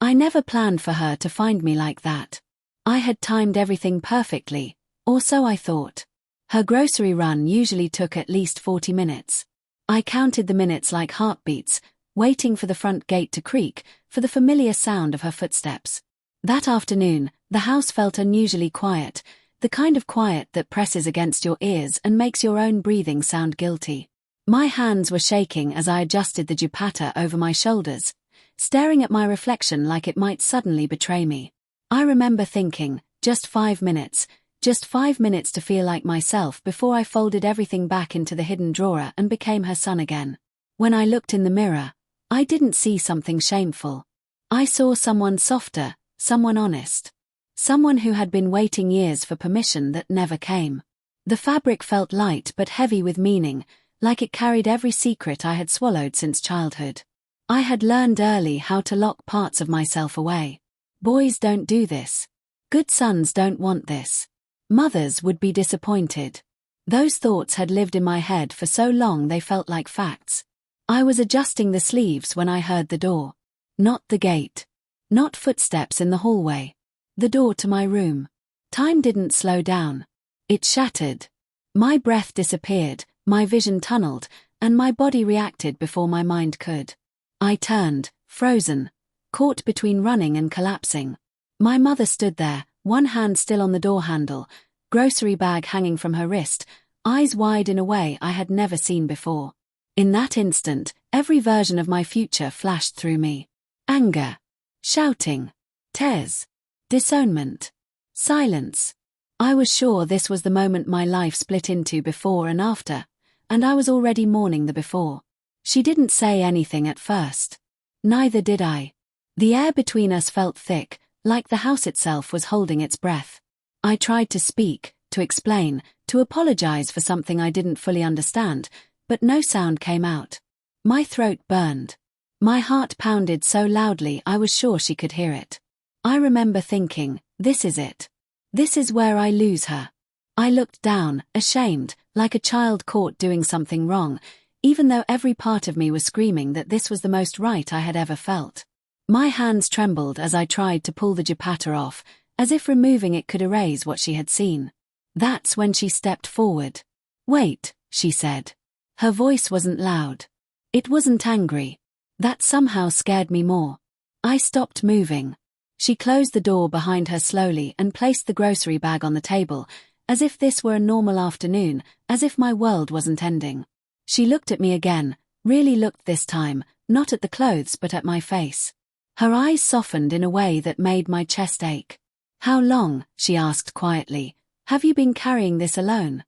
I never planned for her to find me like that. I had timed everything perfectly, or so I thought. Her grocery run usually took at least 40 minutes. I counted the minutes like heartbeats, waiting for the front gate to creak, for the familiar sound of her footsteps. That afternoon, the house felt unusually quiet, the kind of quiet that presses against your ears and makes your own breathing sound guilty. My hands were shaking as I adjusted the dupatta over my shoulders, staring at my reflection like it might suddenly betray me. I remember thinking, just 5 minutes to feel like myself before I folded everything back into the hidden drawer and became her son again. When I looked in the mirror, I didn't see something shameful. I saw someone softer, someone honest. Someone who had been waiting years for permission that never came. The fabric felt light but heavy with meaning, like it carried every secret I had swallowed since childhood. I had learned early how to lock parts of myself away. Boys don't do this. Good sons don't want this. Mothers would be disappointed. Those thoughts had lived in my head for so long they felt like facts. I was adjusting the sleeves when I heard the door. Not the gate. Not footsteps in the hallway. The door to my room. Time didn't slow down. It shattered. My breath disappeared, my vision tunneled, and my body reacted before my mind could. I turned, frozen, caught between running and collapsing. My mother stood there, one hand still on the door handle, grocery bag hanging from her wrist, eyes wide in a way I had never seen before. In that instant, every version of my future flashed through me. Anger. Shouting. Tears. Disownment. Silence. I was sure this was the moment my life split into before and after, and I was already mourning the before. She didn't say anything at first. Neither did I. The air between us felt thick, like the house itself was holding its breath. I tried to speak, to explain, to apologize for something I didn't fully understand, but no sound came out. My throat burned. My heart pounded so loudly I was sure she could hear it. I remember thinking, this is it. This is where I lose her. I looked down, ashamed, like a child caught doing something wrong, even though every part of me was screaming that this was the most right I had ever felt. My hands trembled as I tried to pull the dupatta off, as if removing it could erase what she had seen. That's when she stepped forward. "Wait," she said. Her voice wasn't loud. It wasn't angry. That somehow scared me more. I stopped moving. She closed the door behind her slowly and placed the grocery bag on the table, as if this were a normal afternoon, as if my world wasn't ending. She looked at me again, really looked this time, not at the clothes but at my face. Her eyes softened in a way that made my chest ache. "How long," she asked quietly, "have you been carrying this alone?"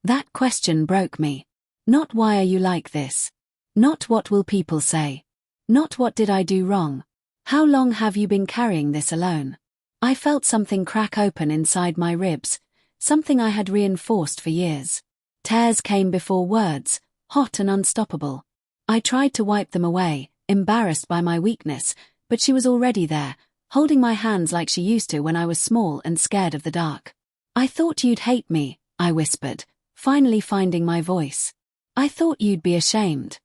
That question broke me. Not why are you like this? Not what will people say? Not what did I do wrong? How long have you been carrying this alone? I felt something crack open inside my ribs, something I had reinforced for years. Tears came before words, hot and unstoppable. I tried to wipe them away, embarrassed by my weakness, but she was already there, holding my hands like she used to when I was small and scared of the dark. "I thought you'd hate me," I whispered, finally finding my voice. "I thought you'd be ashamed."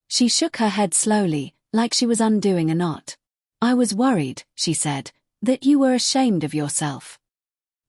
She shook her head slowly, like she was undoing a knot. "I was worried," she said, "that you were ashamed of yourself."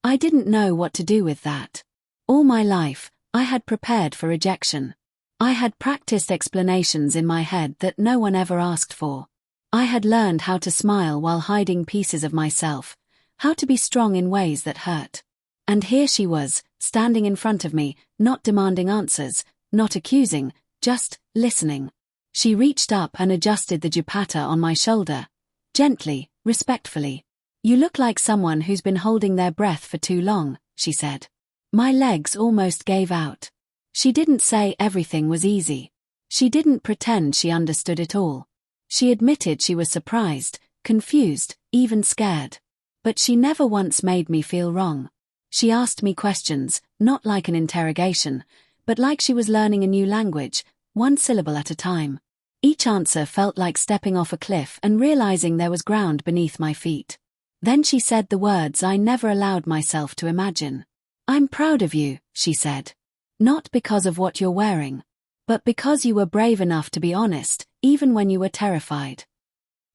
I didn't know what to do with that. All my life, I had prepared for rejection. I had practiced explanations in my head that no one ever asked for. I had learned how to smile while hiding pieces of myself, how to be strong in ways that hurt. And here she was, standing in front of me, not demanding answers, not accusing, just listening. She reached up and adjusted the dupatta on my shoulder, gently, respectfully. "You look like someone who's been holding their breath for too long," she said. My legs almost gave out. She didn't say everything was easy. She didn't pretend she understood it all. She admitted she was surprised, confused, even scared. But she never once made me feel wrong. She asked me questions, not like an interrogation, but like she was learning a new language, one syllable at a time. Each answer felt like stepping off a cliff and realizing there was ground beneath my feet. Then she said the words I never allowed myself to imagine. "I'm proud of you," she said. "Not because of what you're wearing, but because you were brave enough to be honest, even when you were terrified."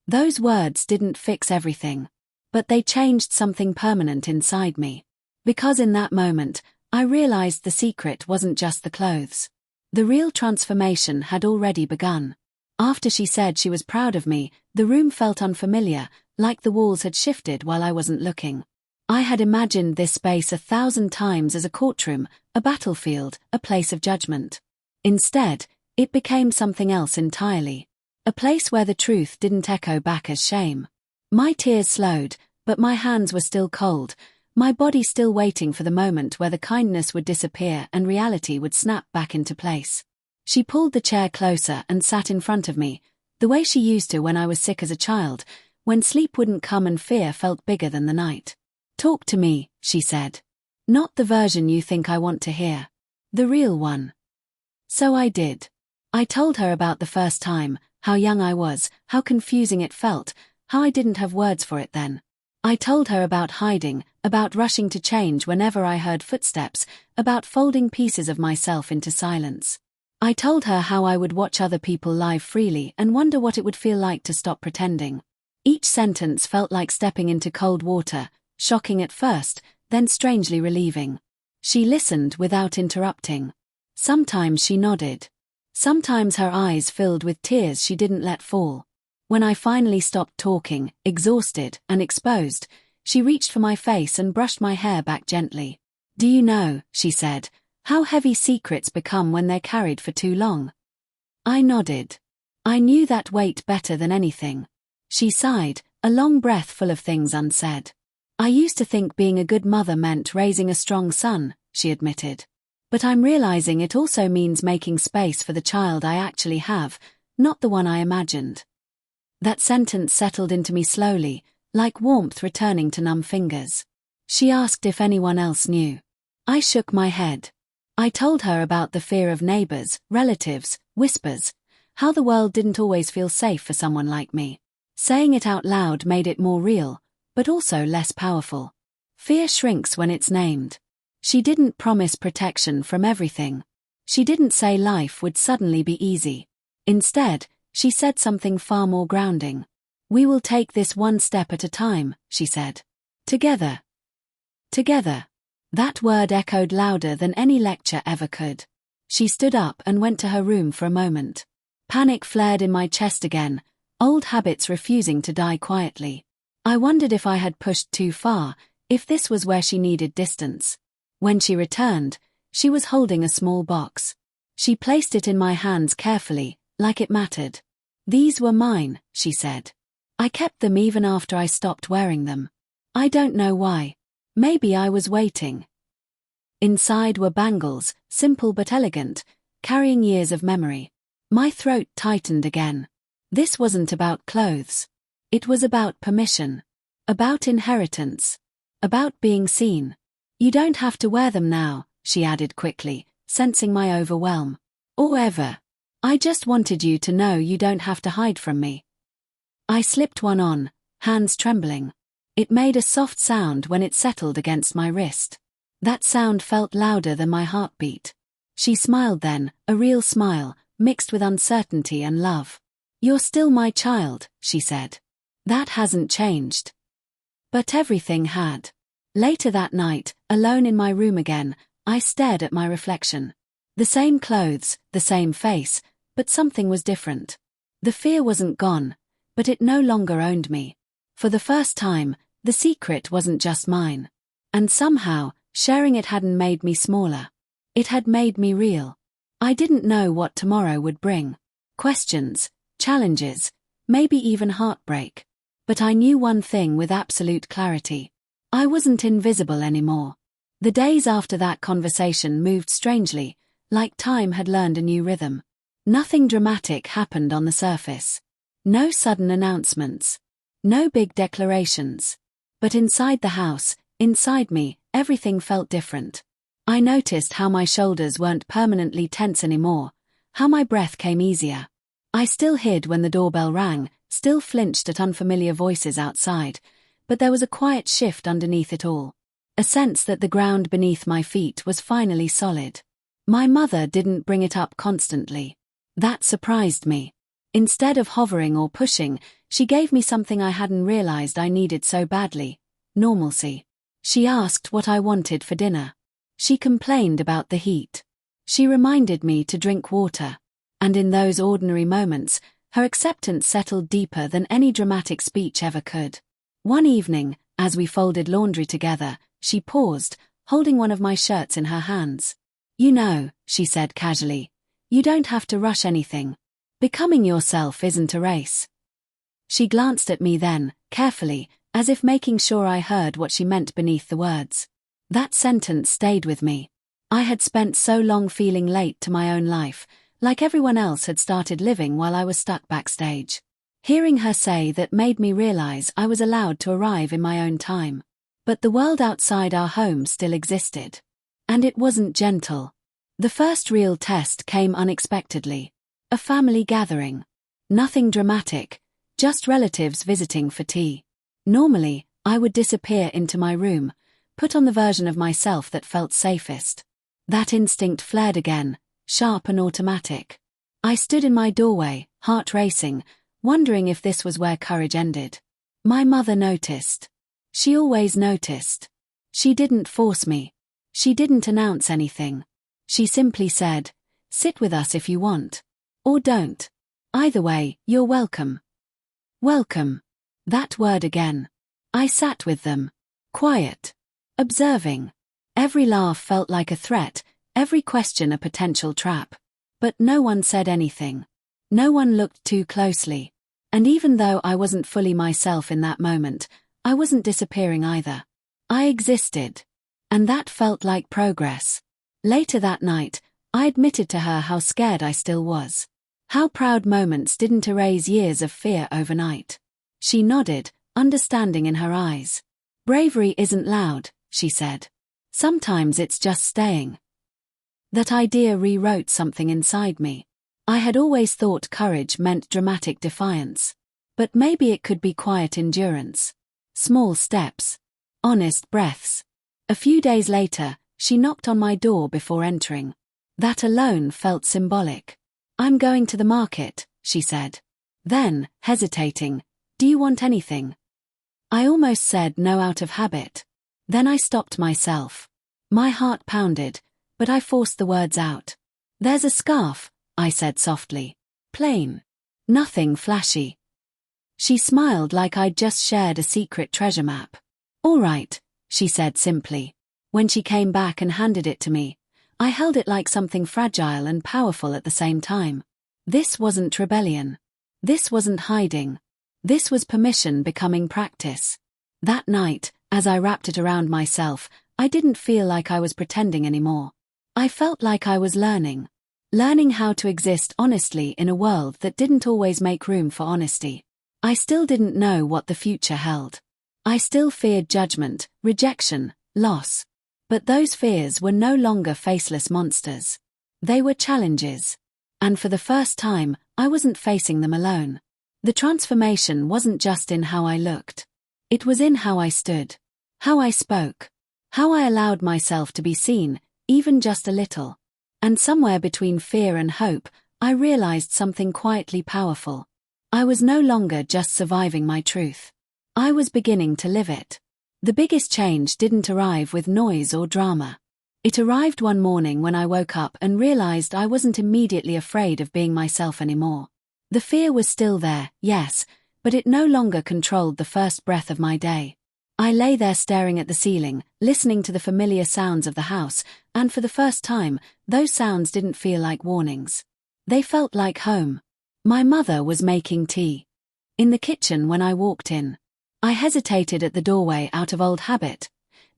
Those words didn't fix everything, but they changed something permanent inside me. Because in that moment, I realized the secret wasn't just the clothes. The real transformation had already begun. After she said she was proud of me, the room felt unfamiliar, like the walls had shifted while I wasn't looking. I had imagined this space 1,000 times as a courtroom, a battlefield, a place of judgment. Instead, it became something else entirely. A place where the truth didn't echo back as shame. My tears slowed, but my hands were still cold, my body still waiting for the moment where the kindness would disappear and reality would snap back into place. She pulled the chair closer and sat in front of me, the way she used to when I was sick as a child, when sleep wouldn't come and fear felt bigger than the night. "Talk to me," she said. "Not the version you think I want to hear. The real one." So I did. I told her about the first time, how young I was, how confusing it felt, how I didn't have words for it then. I told her about hiding, about rushing to change whenever I heard footsteps, about folding pieces of myself into silence. I told her how I would watch other people live freely and wonder what it would feel like to stop pretending. Each sentence felt like stepping into cold water, shocking at first, then strangely relieving. She listened without interrupting. Sometimes she nodded. Sometimes her eyes filled with tears she didn't let fall. When I finally stopped talking, exhausted and exposed, she reached for my face and brushed my hair back gently. "Do you know," she said, "how heavy secrets become when they're carried for too long?" I nodded. I knew that weight better than anything. She sighed, a long breath full of things unsaid. "I used to think being a good mother meant raising a strong son," she admitted. "But I'm realizing it also means making space for the child I actually have, not the one I imagined." That sentence settled into me slowly, like warmth returning to numb fingers. She asked if anyone else knew. I shook my head. I told her about the fear of neighbors, relatives, whispers, how the world didn't always feel safe for someone like me. Saying it out loud made it more real, but also less powerful. Fear shrinks when it's named. She didn't promise protection from everything. She didn't say life would suddenly be easy. Instead, she said something far more grounding. "We will take this one step at a time," she said. "Together." Together. That word echoed louder than any lecture ever could. She stood up and went to her room for a moment. Panic flared in my chest again, old habits refusing to die quietly. I wondered if I had pushed too far, if this was where she needed distance. When she returned, she was holding a small box. She placed it in my hands carefully, like it mattered. "These were mine," she said. "I kept them even after I stopped wearing them. I don't know why. Maybe I was waiting." Inside were bangles, simple but elegant, carrying years of memory. My throat tightened again. This wasn't about clothes. It was about permission. About inheritance. About being seen. "You don't have to wear them now," she added quickly, sensing my overwhelm. "Or ever. I just wanted you to know you don't have to hide from me." I slipped one on, hands trembling. It made a soft sound when it settled against my wrist. That sound felt louder than my heartbeat. She smiled then, a real smile, mixed with uncertainty and love. "You're still my child," she said. "That hasn't changed." But everything had. Later that night, alone in my room again, I stared at my reflection. The same clothes, the same face, but something was different. The fear wasn't gone, but it no longer owned me. For the first time, the secret wasn't just mine. And somehow, sharing it hadn't made me smaller. It had made me real. I didn't know what tomorrow would bring. Questions, challenges, maybe even heartbreak. But I knew one thing with absolute clarity. I wasn't invisible anymore. The days after that conversation moved strangely, like time had learned a new rhythm. Nothing dramatic happened on the surface. No sudden announcements. No big declarations. But inside the house, inside me, everything felt different. I noticed how my shoulders weren't permanently tense anymore, how my breath came easier. I still hid when the doorbell rang, still flinched at unfamiliar voices outside, but there was a quiet shift underneath it all. A sense that the ground beneath my feet was finally solid. My mother didn't bring it up constantly. That surprised me. Instead of hovering or pushing, She gave me something I hadn't realized I needed so badly: normalcy. She asked what I wanted for dinner. She complained about the heat. She reminded me to drink water. And in those ordinary moments, her acceptance settled deeper than any dramatic speech ever could. One evening, as we folded laundry together, she paused, holding one of my shirts in her hands. "You know," she said casually, "you don't have to rush anything. Becoming yourself isn't a race." She glanced at me then, carefully, as if making sure I heard what she meant beneath the words. That sentence stayed with me. I had spent so long feeling late to my own life, like everyone else had started living while I was stuck backstage. Hearing her say that made me realize I was allowed to arrive in my own time. But the world outside our home still existed. And it wasn't gentle. The first real test came unexpectedly. A family gathering. Nothing dramatic, just relatives visiting for tea. Normally, I would disappear into my room, put on the version of myself that felt safest. That instinct flared again, sharp and automatic. I stood in my doorway, heart racing, wondering if this was where courage ended. My mother noticed. She always noticed. She didn't force me. She didn't announce anything. She simply said, "Sit with us if you want. Or don't. Either way, you're welcome." Welcome. That word again. I sat with them. Quiet. Observing. Every laugh felt like a threat, every question a potential trap. But no one said anything. No one looked too closely. And even though I wasn't fully myself in that moment, I wasn't disappearing either. I existed. And that felt like progress. Later that night, I admitted to her how scared I still was. How proud moments didn't erase years of fear overnight. She nodded, understanding in her eyes. "Bravery isn't loud," she said. "Sometimes it's just staying." That idea rewrote something inside me. I had always thought courage meant dramatic defiance. But maybe it could be quiet endurance. Small steps. Honest breaths. A few days later, she knocked on my door before entering. That alone felt symbolic. "I'm going to the market," she said. Then, hesitating, "Do you want anything?" I almost said no out of habit. Then I stopped myself. My heart pounded, but I forced the words out. "There's a scarf," I said softly. "Plain. Nothing flashy." She smiled like I'd just shared a secret treasure map. "All right," she said simply. When she came back and handed it to me, I held it like something fragile and powerful at the same time. This wasn't rebellion. This wasn't hiding. This was permission becoming practice. That night, as I wrapped it around myself, I didn't feel like I was pretending anymore. I felt like I was learning. Learning how to exist honestly in a world that didn't always make room for honesty. I still didn't know what the future held. I still feared judgment, rejection, loss. But those fears were no longer faceless monsters. They were challenges. And for the first time, I wasn't facing them alone. The transformation wasn't just in how I looked. It was in how I stood. How I spoke. How I allowed myself to be seen, even just a little. And somewhere between fear and hope, I realized something quietly powerful. I was no longer just surviving my truth. I was beginning to live it. The biggest change didn't arrive with noise or drama. It arrived one morning when I woke up and realized I wasn't immediately afraid of being myself anymore. The fear was still there, yes, but it no longer controlled the first breath of my day. I lay there staring at the ceiling, listening to the familiar sounds of the house, and for the first time, those sounds didn't feel like warnings. They felt like home. My mother was making tea. In the kitchen when I walked in. I hesitated at the doorway out of old habit,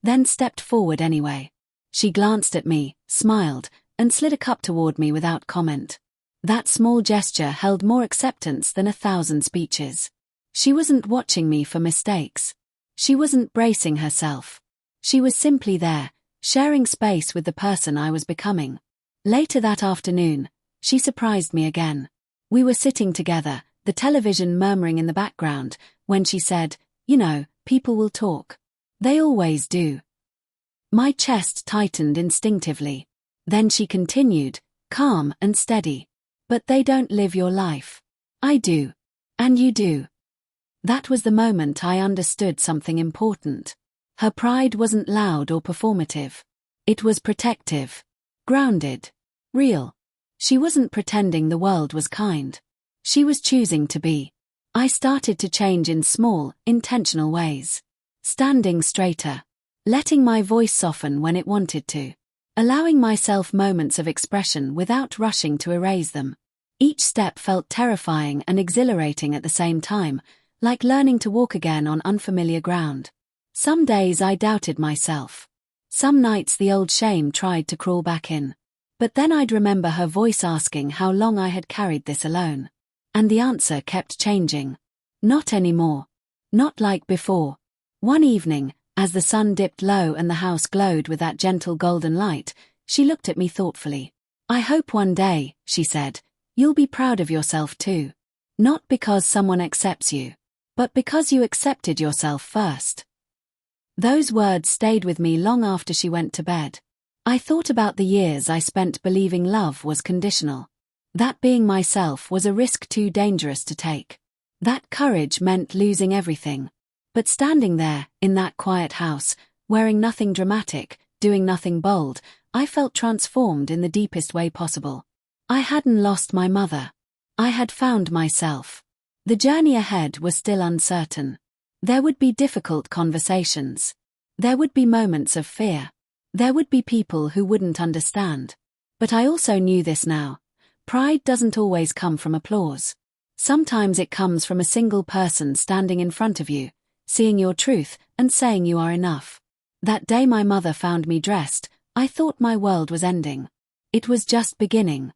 then stepped forward anyway. She glanced at me, smiled, and slid a cup toward me without comment. That small gesture held more acceptance than 1,000 speeches. She wasn't watching me for mistakes. She wasn't bracing herself. She was simply there, sharing space with the person I was becoming. Later that afternoon, she surprised me again. We were sitting together, the television murmuring in the background, when she said, "You know, people will talk. They always do." My chest tightened instinctively. Then she continued, calm and steady. "But they don't live your life. I do. And you do. That was the moment I understood something important. Her pride wasn't loud or performative. It was protective, grounded, real. She wasn't pretending the world was kind. She was choosing to be. I started to change in small, intentional ways. Standing straighter. Letting my voice soften when it wanted to. Allowing myself moments of expression without rushing to erase them. Each step felt terrifying and exhilarating at the same time, like learning to walk again on unfamiliar ground. Some days I doubted myself. Some nights the old shame tried to crawl back in. But then I'd remember her voice asking how long I had carried this alone. And the answer kept changing. Not anymore. Not like before. One evening, as the sun dipped low and the house glowed with that gentle golden light, she looked at me thoughtfully. "I hope one day," she said, "you'll be proud of yourself too. Not because someone accepts you, but because you accepted yourself first." Those words stayed with me long after she went to bed. I thought about the years I spent believing love was conditional. That being myself was a risk too dangerous to take. That courage meant losing everything. But standing there, in that quiet house, wearing nothing dramatic, doing nothing bold, I felt transformed in the deepest way possible. I hadn't lost my mother. I had found myself. The journey ahead was still uncertain. There would be difficult conversations. There would be moments of fear. There would be people who wouldn't understand. But I also knew this now. Pride doesn't always come from applause. Sometimes it comes from a single person standing in front of you, seeing your truth, and saying you are enough. That day my mother found me dressed, I thought my world was ending. It was just beginning.